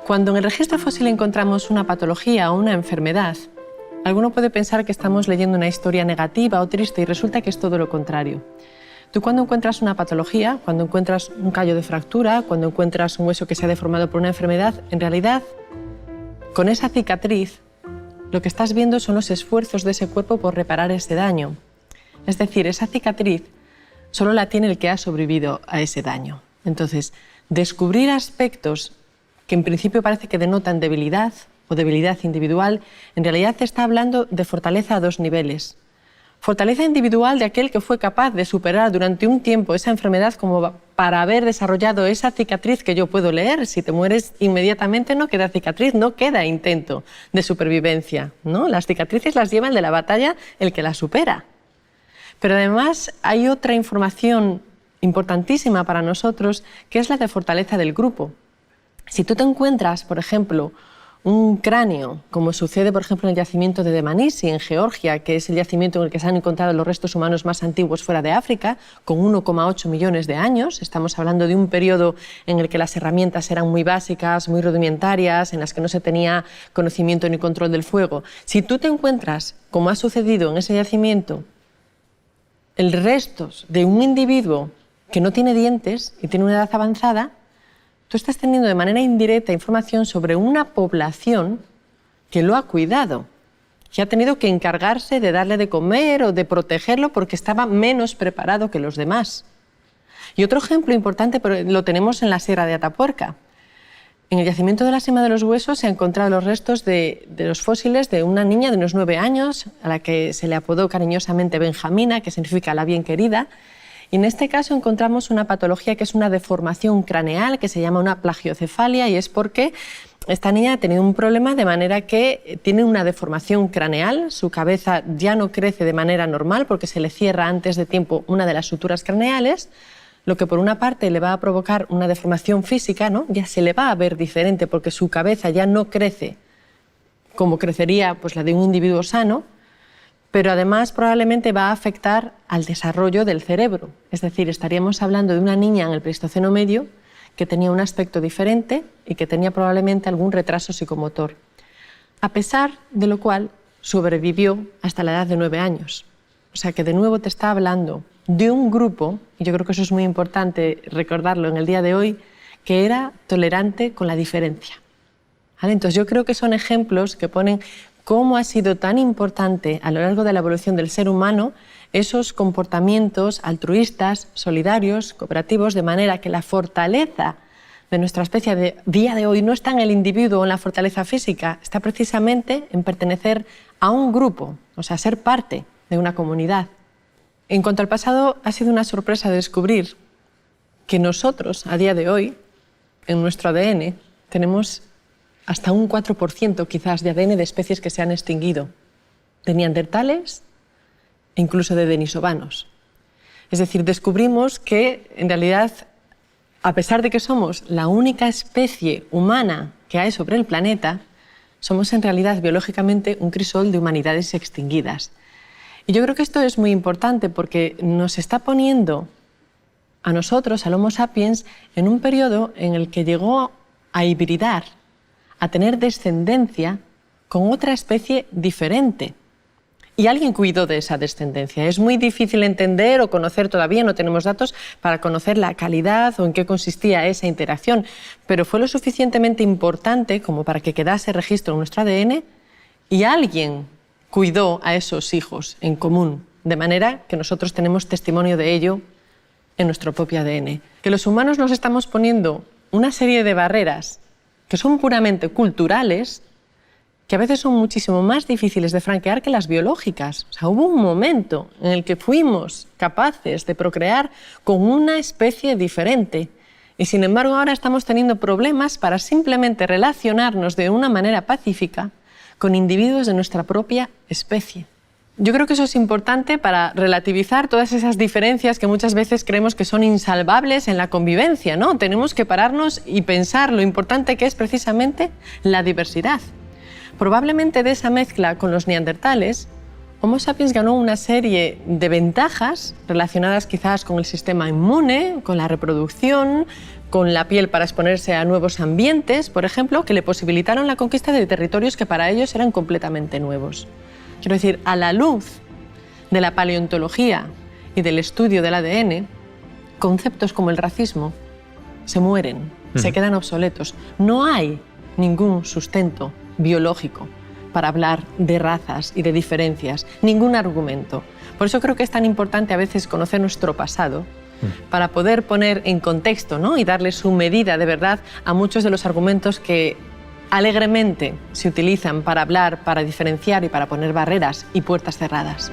Cuando en el registro fósil encontramos una patología o una enfermedad, alguno puede pensar que estamos leyendo una historia negativa o triste y resulta que es todo lo contrario. Tú cuando encuentras una patología, cuando encuentras un callo de fractura, cuando encuentras un hueso que se ha deformado por una enfermedad, en realidad, con esa cicatriz, lo que estás viendo son los esfuerzos de ese cuerpo por reparar ese daño. Es decir, esa cicatriz solo la tiene el que ha sobrevivido a ese daño. Entonces, descubrir aspectos que en principio parece que denotan debilidad o debilidad individual, en realidad está hablando de fortaleza a dos niveles. Fortaleza individual de aquel que fue capaz de superar durante un tiempo esa enfermedad como para haber desarrollado esa cicatriz que yo puedo leer. Si te mueres inmediatamente no queda cicatriz, no queda intento de supervivencia, ¿no? Las cicatrices las lleva el de la batalla, el que las supera. Pero además hay otra información importantísima para nosotros, que es la de fortaleza del grupo. Si tú te encuentras, por ejemplo, un cráneo, como sucede, por ejemplo, en el yacimiento de Dmanisi, en Georgia, que es el yacimiento en el que se han encontrado los restos humanos más antiguos fuera de África, con 1,8 millones de años. Estamos hablando de un periodo en el que las herramientas eran muy básicas, muy rudimentarias, en las que no se tenía conocimiento ni control del fuego. Si tú te encuentras, como ha sucedido en ese yacimiento, el restos de un individuo que no tiene dientes y tiene una edad avanzada, tú estás teniendo de manera indirecta información sobre una población que lo ha cuidado, que ha tenido que encargarse de darle de comer o de protegerlo porque estaba menos preparado que los demás. Y otro ejemplo importante lo tenemos en la Sierra de Atapuerca. En el yacimiento de la Sima de los Huesos se han encontrado los restos de los fósiles de una niña de unos 9 años, a la que se le apodó cariñosamente Benjamina, que significa la bien querida. Y en este caso encontramos una patología que es una deformación craneal, que se llama una plagiocefalia, y es porque esta niña ha tenido un problema de manera que tiene una deformación craneal, su cabeza ya no crece de manera normal porque se le cierra antes de tiempo una de las suturas craneales, lo que por una parte le va a provocar una deformación física, ¿no? Ya se le va a ver diferente porque su cabeza ya no crece como crecería pues, la de un individuo sano, pero además probablemente va a afectar al desarrollo del cerebro. Es decir, estaríamos hablando de una niña en el Pleistoceno medio que tenía un aspecto diferente y que tenía probablemente algún retraso psicomotor, a pesar de lo cual sobrevivió hasta la edad de 9 años. O sea que de nuevo te está hablando de un grupo, y yo creo que eso es muy importante recordarlo en el día de hoy, que era tolerante con la diferencia. ¿Vale? Entonces yo creo que son ejemplos que ponen cómo ha sido tan importante a lo largo de la evolución del ser humano esos comportamientos altruistas, solidarios, cooperativos, de manera que la fortaleza de nuestra especie de día de hoy no está en el individuo o en la fortaleza física, está precisamente en pertenecer a un grupo, o sea, ser parte de una comunidad. En cuanto al pasado, ha sido una sorpresa descubrir que nosotros, a día de hoy, en nuestro ADN, tenemos hasta un 4% quizás de ADN de especies que se han extinguido, de neandertales e incluso de denisovanos. Es decir, descubrimos que, en realidad, a pesar de que somos la única especie humana que hay sobre el planeta, somos en realidad biológicamente un crisol de humanidades extinguidas. Y yo creo que esto es muy importante porque nos está poniendo a nosotros, al Homo sapiens, en un periodo en el que llegó a hibridar, a tener descendencia con otra especie diferente. Y alguien cuidó de esa descendencia. Es muy difícil entender o conocer todavía, no tenemos datos para conocer la calidad o en qué consistía esa interacción, pero fue lo suficientemente importante como para que quedase registro en nuestro ADN y alguien cuidó a esos hijos en común, de manera que nosotros tenemos testimonio de ello en nuestro propio ADN. Que los humanos nos estamos poniendo una serie de barreras que son puramente culturales, que a veces son muchísimo más difíciles de franquear que las biológicas. O sea, hubo un momento en el que fuimos capaces de procrear con una especie diferente y sin embargo ahora estamos teniendo problemas para simplemente relacionarnos de una manera pacífica con individuos de nuestra propia especie. Yo creo que eso es importante para relativizar todas esas diferencias que muchas veces creemos que son insalvables en la convivencia, ¿no? Tenemos que pararnos y pensar lo importante que es precisamente la diversidad. Probablemente de esa mezcla con los neandertales, Homo sapiens ganó una serie de ventajas relacionadas quizás con el sistema inmune, con la reproducción, con la piel para exponerse a nuevos ambientes, por ejemplo, que le posibilitaron la conquista de territorios que para ellos eran completamente nuevos. Quiero decir, a la luz de la paleontología y del estudio del ADN, conceptos como el racismo se mueren, se quedan obsoletos. No hay ningún sustento biológico para hablar de razas y de diferencias, ningún argumento. Por eso creo que es tan importante a veces conocer nuestro pasado, para poder poner en contexto, ¿no?, y darle su medida de verdad a muchos de los argumentos que alegremente se utilizan para hablar, para diferenciar y para poner barreras y puertas cerradas.